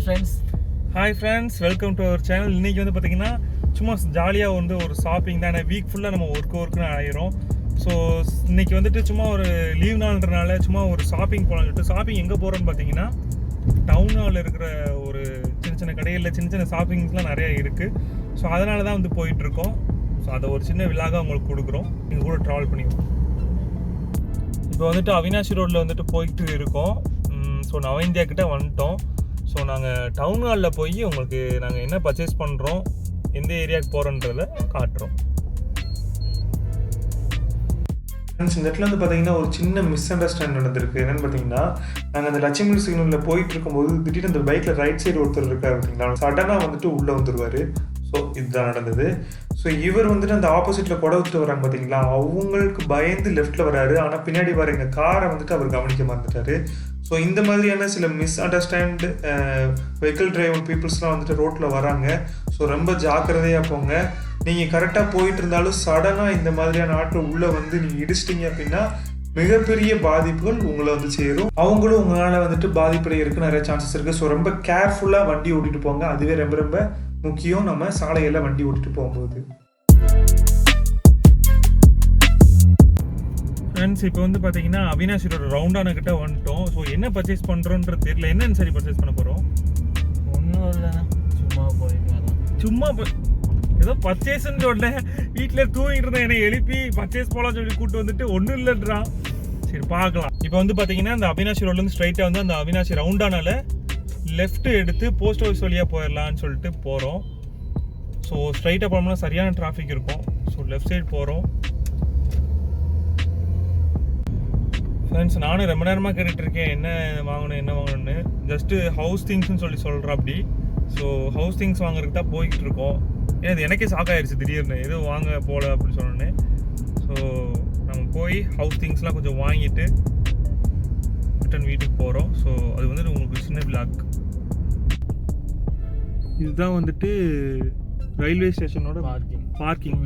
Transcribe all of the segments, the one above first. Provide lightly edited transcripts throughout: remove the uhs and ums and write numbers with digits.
Hi friends, welcome to our channel. இன்றைக்கி வந்து பார்த்திங்கன்னா சும்மா ஜாலியாக வந்து ஒரு ஷாப்பிங் தான். வீக் ஃபுல்லாக நம்ம ஒர்க்குன்னு ஆயிரும். ஸோ இன்றைக்கி வந்துட்டு சும்மா ஒரு லீவ் நாள்ன்றனால சும்மா ஒரு ஷாப்பிங் போகலான்னு சொல்லிட்டு ஷாப்பிங் எங்கே போகிறோன்னு பார்த்தீங்கன்னா டவுன் ஹாலில் இருக்கிற ஒரு சின்ன சின்ன கடைகளில் சின்ன சின்ன ஷாப்பிங்ஸ்லாம் நிறையா இருக்குது. ஸோ அதனால தான் வந்து போயிட்டுருக்கோம். ஸோ அதை ஒரு சின்ன விழாக உங்களுக்கு கொடுக்குறோம். நீங்கள் கூட ட்ராவல் பண்ணிடுவோம். இப்போ வந்துட்டு அவினாஷி ரோட்டில் வந்துட்டு போயிட்டு இருக்கோம். ஸோ நவ இந்தியா கிட்டே வந்துட்டோம். ஸோ நாங்கள் டவுன் ஹாலில் போய் உங்களுக்கு நாங்கள் என்ன பர்ச்சேஸ் பண்ணுறோம், எந்த ஏரியாவுக்கு போகிறோன்றதை காட்டுறோம். இந்த இடத்துல வந்து பார்த்தீங்கன்னா ஒரு சின்ன மிஸ் அண்டர்ஸ்டாண்ட் நடந்திருக்கு. என்னென்னு பார்த்தீங்கன்னா, நாங்கள் அந்த லட்சுமி சிக்னலில் போயிட்டு இருக்கும்போது திடீர்னு அந்த பைக்கில் ரைட் சைடு ஒருத்தர் இருக்கார் பார்த்தீங்களா, சடனாக வந்துட்டு உள்ளே வந்துடுவார். ஸோ இதுதான் நடந்தது. ஸோ இவர் வந்துட்டு அந்த ஆப்போசிட்டில் கொடை ஊற்றிட்டு வராங்க பார்த்தீங்களா, அவங்களுக்கு பயந்து லெஃப்ட்டில் வராரு. ஆனால் பின்னாடி வர எங்கள் காரை வந்துட்டு அவர் கவனிக்க மறந்துட்டார். ஸோ இந்த மாதிரியான சில மிஸ் அண்டர்ஸ்டாண்ட் வெஹிக்கிள் டிரைவர் பீப்புள்ஸ்லாம் வந்துட்டு ரோட்டில் வராங்க. ஸோ ரொம்ப ஜாக்கிரதையாக போங்க. நீங்கள் கரெக்டாக போயிட்டு இருந்தாலும் சடனாக இந்த மாதிரியான ஆட்டோ உள்ளே வந்து நீங்கள் இடிச்சிட்டிங்க அப்படின்னா மிகப்பெரிய பாதிப்புகள் உங்களை வந்து சேரும். அவங்களும் உங்களால் வந்துட்டு பாதிப்படைகிறதுக்கு நிறைய சான்சஸ் இருக்குது. ஸோ ரொம்ப கேர்ஃபுல்லாக வண்டி ஓட்டிகிட்டு போங்க. அதுவே ரொம்ப ரொம்ப முக்கியம் நம்ம சாலையில் வண்டி ஓட்டிகிட்டு போகும்போது. ஃப்ரெண்ட்ஸ், இப்போ வந்து பார்த்தீங்கன்னா அவினாஷி ரோடு ரவுண்டான கிட்ட வந்துட்டோம். ஸோ என்ன பர்ச்சேஸ் பண்ணுறோன்றது தெரியல. என்னன்னு சரி பர்ச்சேஸ் பண்ண போகிறோம்? ஒன்றும் இல்லைண்ணா, சும்மா போயிட்டு வரலாம். சும்மா ஏதோ பர்ச்சேஸ்ன்னு சொன்னேன். வீட்டில் தூங்கிட்டு இருந்தேன், என்னை எழுப்பி பர்ச்சேஸ் போகலாம் சொல்லி கூப்பிட்டு வந்துட்டு ஒன்றும் இல்லைன்றான். சரி பார்க்கலாம். இப்போ வந்து பார்த்தீங்கன்னா அந்த அவினாஷி ரோட்லேருந்து ஸ்ட்ரைட்டாக வந்து அந்த அவினாஷி ரவுண்டானால லெஃப்ட்டு எடுத்து போஸ்ட் ஆஃபீஸ் வழியாக போயிடலான்னு சொல்லிட்டு போகிறோம். ஸோ ஸ்ட்ரைட்டாக போனோம்னா சரியான டிராஃபிக் இருக்கும். ஸோ லெஃப்ட் சைடு போகிறோம். ஃப்ரெண்ட்ஸ், நானும் ரொம்ப நேரமாக கேட்டுட்ருக்கேன் என்ன வாங்கணும்னு. ஜஸ்ட்டு ஹவுஸ் திங்ஸ்ன்னு சொல்கிறேன் அப்படி. ஸோ ஹவுஸ் திங்ஸ் வாங்குறதுக்கு தான் போய்கிட்டு இருக்கோம். ஏன்னா இது எனக்கே ஷாக் ஆயிடுச்சு திடீர்னு எதுவும் வாங்க போகல அப்படின்னு சொன்னோன்னே. ஸோ நம்ம போய் ஹவுஸ் திங்ஸ்லாம் கொஞ்சம் வாங்கிட்டு ரிட்டன் வீட்டுக்கு போகிறோம். ஸோ அது வந்துட்டு உங்களுக்கு சின்ன விளாக். இதுதான் வந்துட்டு ரயில்வே ஸ்டேஷனோட பார்க்கிங்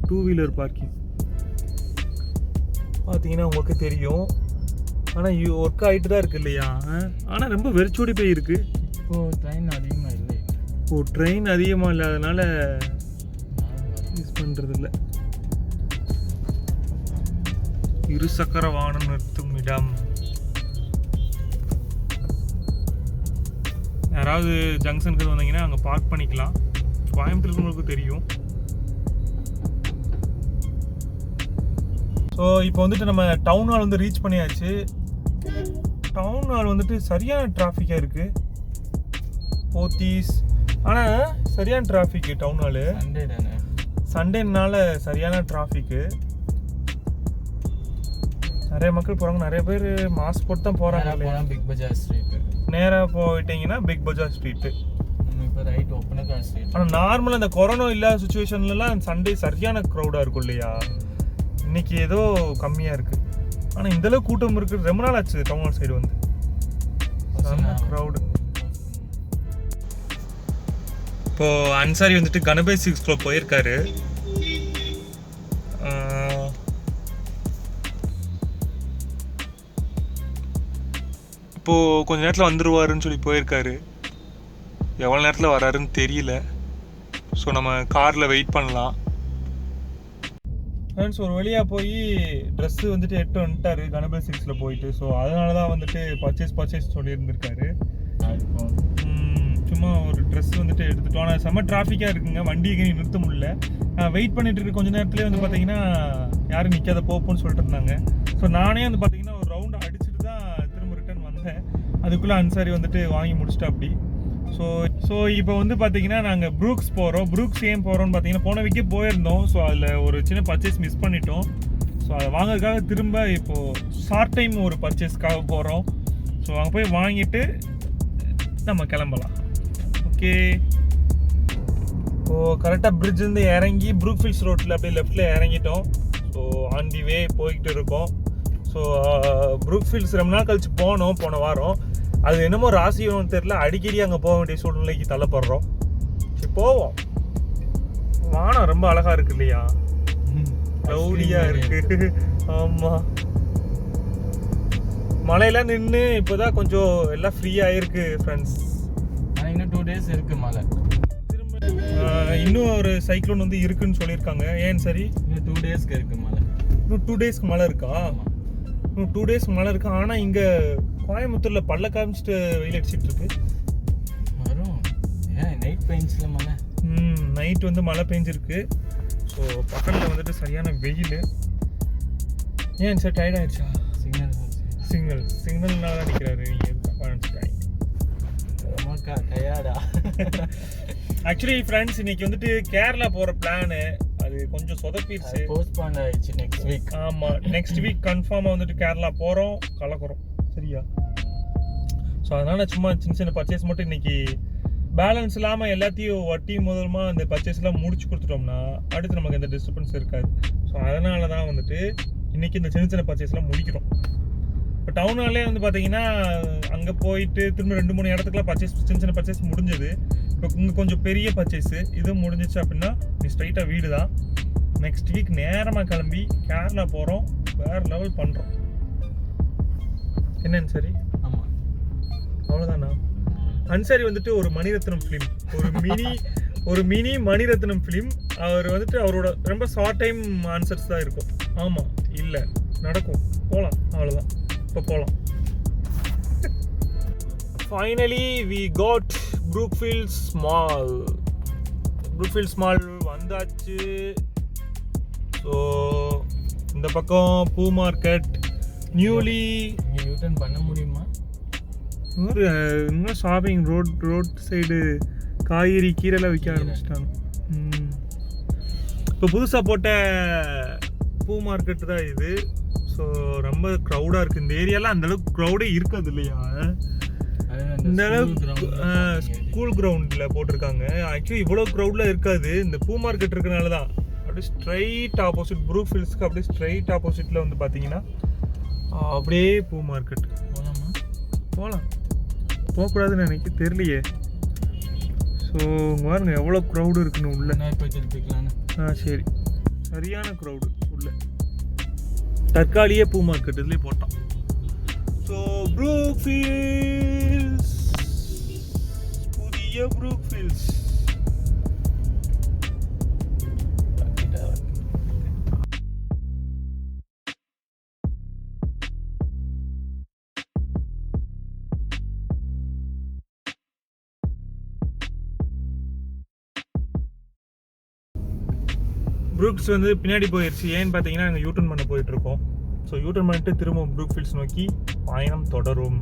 டூ வீலர் பார்க்கிங் பார்த்தீங்கன்னா உங்களுக்கு தெரியும். ஆனால் ஒர்க் ஆகிட்டு தான் இருக்குது இல்லையா? ஆனால் ரொம்ப வெறிச்சோடி போய் இருக்குது. இப்போது ட்ரெயின் அதிகமாக இல்லை. ட்ரெயின் அதிகமாக இல்லாதனால யூஸ் பண்ணுறது இல்லை. இருசக்கர வாகனம் நிறுத்தும் இடம். யாராவது ஜங்ஷனுக்கு வந்தீங்கன்னா அங்கே பார்க் பண்ணிக்கலாம். கோயம்புத்தூர் உங்களுக்கு தெரியும். ஸோ இப்போ வந்துட்டு நம்ம டவுன் ஹால் வந்து ரீச் பண்ணியாச்சு. டவுன் ஹால் வந்துட்டு சரியான டிராஃபிக்காக இருக்குது. போத்தீஸ் ஆனால் சரியான டிராஃபிக்கு. டவுன் ஹாலு சண்டேனால சரியான டிராஃபிக்கு. நிறைய மக்கள் போகிறாங்க. நிறைய பேர் மாஸ்க் போட்டு தான் போகிறாங்க. பிக் பஜார் ஸ்ட்ரீட்டு நேராக போயிட்டீங்கன்னா பிக் பஜார் ஸ்ட்ரீட்டு. இப்போ ரைட் ஓப்பனுக்கு ஸ்ட்ரீட். ஆனால் நார்மலாக இந்த கொரோனா இல்லாத சுச்சுவேஷன்லலாம் சண்டே சரியான க்ரௌடாக இருக்கும் இல்லையா? இன்னைக்கு ஏதோ கம்மியாக இருக்குது. ஆனால் இந்தளவு கூட்டம் இருக்குது. ரொம்ப நாள் ஆச்சு டவுன் ஹால் சைடு வந்து க்ரௌடு. இப்போது அன்சாரி வந்துட்டு கணபதி சிக்ஸ்ல போயிருக்காரு. இப்போது கொஞ்ச நேரத்தில் வந்துடுவாருன்னு சொல்லி போயிருக்காரு. எவ்வளோ நேரத்தில் வராருன்னு தெரியல. ஸோ நம்ம காரில் வெயிட் பண்ணலாம். ஃப்ரெண்ட்ஸ், ஒரு வழியாக போய் ட்ரெஸ்ஸு வந்துட்டு வந்துட்டாரு கணபதி சிக்ஸில் போயிட்டு. ஸோ அதனால தான் வந்துட்டு பர்ச்சேஸ் சொல்லியிருந்திருக்காரு. சும்மா ஒரு ட்ரெஸ் வந்துட்டு எடுத்துட்டோம். ஆனால் செம்ம டிராஃபிக்காக இருக்குங்க. வண்டிக்கு நிறுத்த முடியல. வெயிட் பண்ணிட்டு இருக்க கொஞ்சம் நேரத்துலேயே வந்து பார்த்தீங்கன்னா யாரும் நிற்காத போப்போன்னு சொல்லிட்டு இருந்தாங்க. ஸோ நானே வந்து பார்த்தீங்கன்னா ஒரு ரவுண்டு அடிச்சுட்டு தான் திரும்ப ரிட்டர்ன் வந்தேன். அதுக்குள்ளே அன்சாரி வந்துட்டு வாங்கி முடிச்சிட்டா அப்படி. ஸோ இப்போ வந்து பார்த்தீங்கன்னா நாங்கள் ப்ரூக்ஸ் போகிறோம். ப்ரூக்ஸ் ஏன் போகிறோம்னு பார்த்தீங்கன்னா போன வீக்கே போயிருந்தோம். ஸோ அதில் ஒரு சின்ன பர்ச்சேஸ் மிஸ் பண்ணிட்டோம். ஸோ அதை வாங்குறதுக்காக திரும்ப இப்போது ஷார்ட் டைம் ஒரு பர்ச்சேஸ்க்காக போகிறோம். ஸோ அங்கே போய் வாங்கிட்டு நம்ம கிளம்பலாம். ஓகே, இப்போது கரெக்டாக பிரிட்ஜ்லேருந்து இறங்கி ப்ரூக்ஃபீல்ட்ஸ் ரோட்டில் அப்படியே லெஃப்ட்டில் இறங்கிட்டோம். ஸோ ஆன் தி வே போய்கிட்டு இருக்கோம். ஸோ ப்ரூக்ஃபீல்ட்ஸ் ரொம்ப நாள் கழிச்சு போன வாரம். அது என்னமோ ராசியோன்னு தெரியல, அடிக்கடி அங்கே போக வேண்டிய சூழ்நிலைக்கு தள்ளப்படுறோம். சரி போவோம். வானம் ரொம்ப அழகாக இருக்கு இல்லையா? க்ளௌடியாக இருக்குது. ஆமாம், மழையெல்லாம் நின்று இப்போதான் கொஞ்சம் எல்லாம் ஃப்ரீயாக இருக்கு ஃப்ரெண்ட்ஸ். days இருக்கு மழை. இன்னும் ஒரு சைக்ளோன் வந்து இருக்குன்னு சொல்லியிருக்காங்க. ஏன் சரி இன்னும் 2 daysக்கு இருக்கு மழை. இன்னும் 2 daysக்கு மழை இருக்கா? ஆமா. இன்னும் 2 daysக்கு மழை இருக்கா. ஆனால் இங்கே கோயம்புத்தூரில் பல்ல காமிச்சிட்டு வெயில் அடிச்சிட்டு இருக்கு. வரும். ஏன் நைட் பெயின்ஸ்ல மழை? நைட் வந்து மழை பெஞ்சிருக்கு. ஸோ பகலில் வந்துட்டு சரியான வெயில். ஏன் சார் டயர்ட் ஆயிடுச்சா? சிக்னல்னால தான் நிற்கிறாரு. நீங்கள் நினச்சிட்டாங்க டயர்டா? ஆக்சுவலி ஃப்ரெண்ட்ஸ் இன்னைக்கு வந்துட்டு கேரளா போகிற பிளானு அது கொஞ்சம் சொதப்பிடுச்சு. போஸ்ட்பாண்ட் ஆயிடுச்சு நெக்ஸ்ட் வீக். ஆமாம், நெக்ஸ்ட் வீக் கன்ஃபார்மாக வந்துட்டு கேரளா போகிறோம், கலக்குறோம். சரியா? ஸோ அதனால் சும்மா சின்ன சின்ன பர்ச்சேஸ் மட்டும் இன்னைக்கு பேலன்ஸ் இல்லாமல் எல்லாத்தையும் வட்டி முதலமாக அந்த பர்ச்சேஸ்லாம் முடிச்சு கொடுத்துட்டோம்னா அடுத்து நமக்கு எந்த டிஸ்டர்பன்ஸ் இருக்காது. ஸோ அதனால தான் வந்துட்டு இன்றைக்கி இந்த சின்ன சின்ன பர்ச்சேஸ்லாம் முடிக்கிறோம். இப்போ டவுனாலே வந்து பார்த்தீங்கன்னா அங்கே போயிட்டு திரும்ப 2-3 இடத்துக்குலாம் பர்ச்சேஸ் சின்ன சின்ன பர்ச்சேஸ் முடிஞ்சது. இப்போ இங்கே கொஞ்சம் பெரிய பர்ச்சேஸு இது முடிஞ்சிச்சு அப்படின்னா நீ ஸ்ட்ரைட்டாக வீடு தான். நெக்ஸ்ட் வீக் நேரமாக கிளம்பி கேரளா போகிறோம், வேறு லெவல் பண்ணுறோம். என்னன்னு சரி? ஆமாம், அவ்வளோதானா? அன்சாரி வந்துட்டு ஒரு மணிரத்னம் ஃபிலிம், ஒரு மினி மணிரத்னம் ஃபிலிம். அவர் வந்துட்டு அவரோட ரொம்ப ஷார்ட் டைம் ஆன்சர்ஸ் தான் இருக்கும். ஆமாம், இல்லை, நடக்கும், போகலாம், அவ்வளோதான். இப்போ போகலாம். Finally we got Brookfields mall வந்தாச்சு. ஸோ இந்த பக்கம் பூ மார்க்கெட் நியூலி யூட்டர்ன் பண்ண முடியுமா? இன்னும் ஷாப்பிங் ரோட் சைடு காய்கறி கீரைலாம் விற்க ஆரம்பிச்சிட்டாங்க. இப்போ புதுசாக போட்ட பூ மார்க்கெட்டு தான் இது. ஸோ ரொம்ப க்ரௌடாக இருக்குது. இந்த ஏரியாலாம் அந்தளவுக்கு க்ரௌடே இருக்காது இல்லையா? இந்த அளவுக்கு ஸ்கூல் கிரவுண்டில் போட்டிருக்காங்க. ஆக்சுவலி இவ்வளோ க்ரௌடில் இருக்காது. இந்த பூ மார்க்கெட் இருக்கனால தான். அப்படியே ஸ்ட்ரைட் ஆப்போசிட் ப்ரூக்ஃபீல்ட்ஸ்க்கு அப்படியே ஸ்ட்ரைட் ஆப்போசிட்டில் வந்து பார்த்தீங்கன்னா அப்படியே பூ மார்க்கெட். போகலாம், போகக்கூடாதுன்னு எனக்கு தெரியலையே. ஸோ இங்கே பாருங்க எவ்வளோ க்ரௌடு இருக்குன்னு உள்ள. சரி, சரியான க்ரௌடு உள்ள. தற்காலிக பூ மார்க்கெட் இதுலேயே போட்டான். ஸோ ப்ரூக்ஃபீல்ட்ஸ், புதிய ப்ரூக்ஃபீல்ட்ஸ். ப்ரூக்ஸ் வந்து பின்னாடி போயிடுச்சு. ஏன்னு பார்த்தீங்கன்னா நாங்கள் யூட்டர்ன் பண்ண போயிட்டுருக்கோம். ஸோ யூட்டர்ன் பண்ணிட்டு திரும்ப ப்ரூக்ஃபீல்ட்ஸ் நோக்கி பயணம் தொடரும்.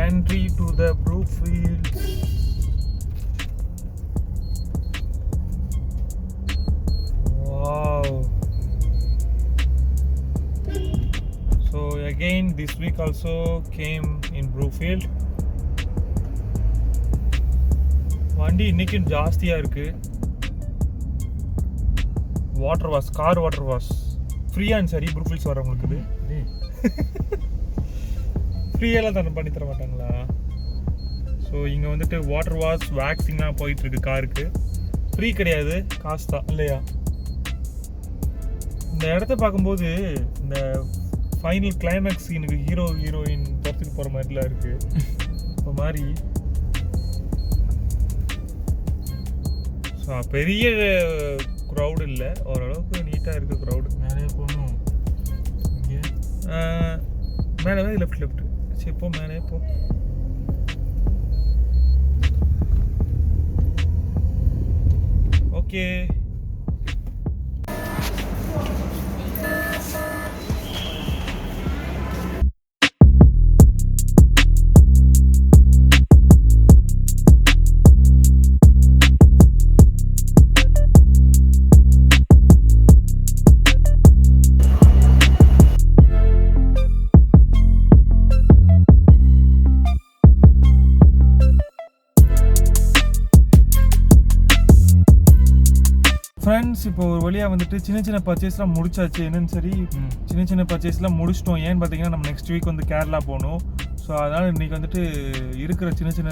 Entry to the Brookfields. Wow. So again this week also came in Brookfield. வண்டி இன்னைக்கு ஜாஸ்தியா இருக்கு. கார் வாட்டர் வாஷ் ஃப்ரீயான்னு சரி ப்ரூக்ஃபீல்ட்ஸ் வரவங்களுக்கு ஃப்ரீயெல்லாம் தானே பண்ணி தர மாட்டாங்களா? ஸோ இங்கே வந்துட்டு வாட்டர் வாஷ் வேக்சிங்லாம் போயிட்டுருக்கு காருக்கு. ஃப்ரீ கிடையாது, காசு தான் இல்லையா? இந்த இடத்த பார்க்கும்போது இந்த ஃபைனல் கிளைமேக்ஸ் எனக்கு ஹீரோயின் துரத்துட்டு போகிற மாதிரிலாம் இருக்குது. ஒரு மாதிரி ஸோ பெரிய க்ரௌடு இல்லை, ஓரளவுக்கு நீட்டாக இருக்குது க்ரௌடு. நிறைய போகணும். இங்கே மேலே லெஃப்ட் சரி போ, மேலே போ. ஓகே, ஃப்ரெண்ட்ஸ் இப்போ ஒரு வழியாக வந்துட்டு சின்ன சின்ன பர்ச்சேஸ்லாம் முடிச்சாச்சு. என்னன்னு சரி சின்ன சின்ன பர்ச்சேஸ்லாம் முடிச்சிட்டோம். ஏன்னு பார்த்தீங்கன்னா நம்ம நெக்ஸ்ட் வீக் வந்து கேரளா போகணும். ஸோ அதனால் இன்றைக்கி வந்துட்டு இருக்கிற சின்ன சின்ன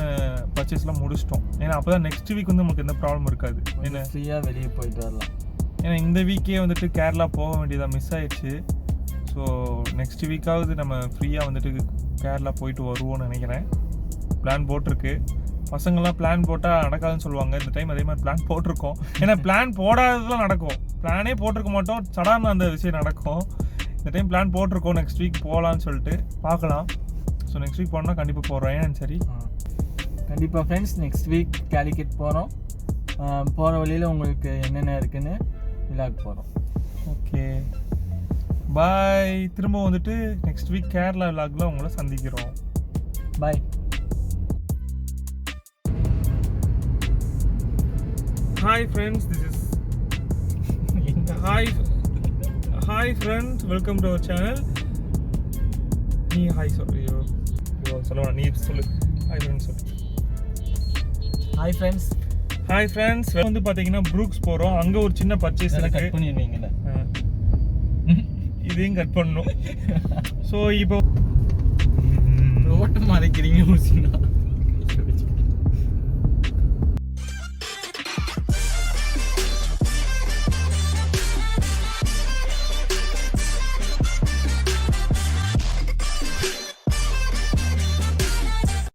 பர்ச்சேஸ்லாம் முடிச்சிட்டோம். ஏன்னா அப்போ தான் நெக்ஸ்ட் வீக் வந்து நமக்கு எந்த ப்ராப்ளம் இருக்காது. என்ன ஃப்ரீயாக வெளியே போயிட்டு வரலாம். ஏன்னா இந்த வீக்கே வந்துட்டு கேரளா போக வேண்டியதாக மிஸ் ஆயிடுச்சு. ஸோ நெக்ஸ்ட் வீக்காவது நம்ம ஃப்ரீயாக வந்துட்டு கேரளா போயிட்டு வருவோம்னு நினைக்கிறேன். பிளான் போட்டிருக்கு. பசங்கள்லாம் பிளான் போட்டால் நடக்காதுன்னு சொல்லுவாங்க. இந்த டைம் அதே மாதிரி பிளான் போட்டிருக்கோம். ஏன்னா பிளான் போடாததுலாம் நடக்கும். பிளானே போட்டிருக்க மாட்டோம், சடார்னு அந்த விஷயம் நடக்கும். இந்த டைம் பிளான் போட்டிருக்கோம் நெக்ஸ்ட் வீக் போகலான்னு சொல்லிட்டு பார்க்கலாம். ஸோ நெக்ஸ்ட் வீக் போனால் கண்டிப்பாக போகிறோம். ஏன்னு சரி கண்டிப்பாக ஃப்ரெண்ட்ஸ் நெக்ஸ்ட் வீக் கேலிக்கட் போகிறோம். போகிற வழியில் உங்களுக்கு என்னென்ன இருக்குன்னு விழாக்கு போகிறோம். Okay bye. திரும்ப வந்துட்டு நெக்ஸ்ட் வீக் கேரளா விழாக்கில் உங்களை சந்திக்கிறோம். பாய். Hi friends, this is hi friends, welcome to our channel. நீ ஹாய் சொல்லு. சொல்லுவா நீ சொல்லு. ஹாய் ஃப்ரெண்ட்ஸ் சொல்லு. ஹாய் ஃப்ரெண்ட்ஸ் வந்து பார்த்தீங்கன்னா ப்ரூக்ஸ் போகிறோம். அங்கே ஒரு சின்ன பர்ச்சேஸ் கட் பண்ணிடுவீங்கல்ல, இதையும் கட் பண்ணணும். ஸோ இப்போ ரோட்டை மறைக்கிறீங்க.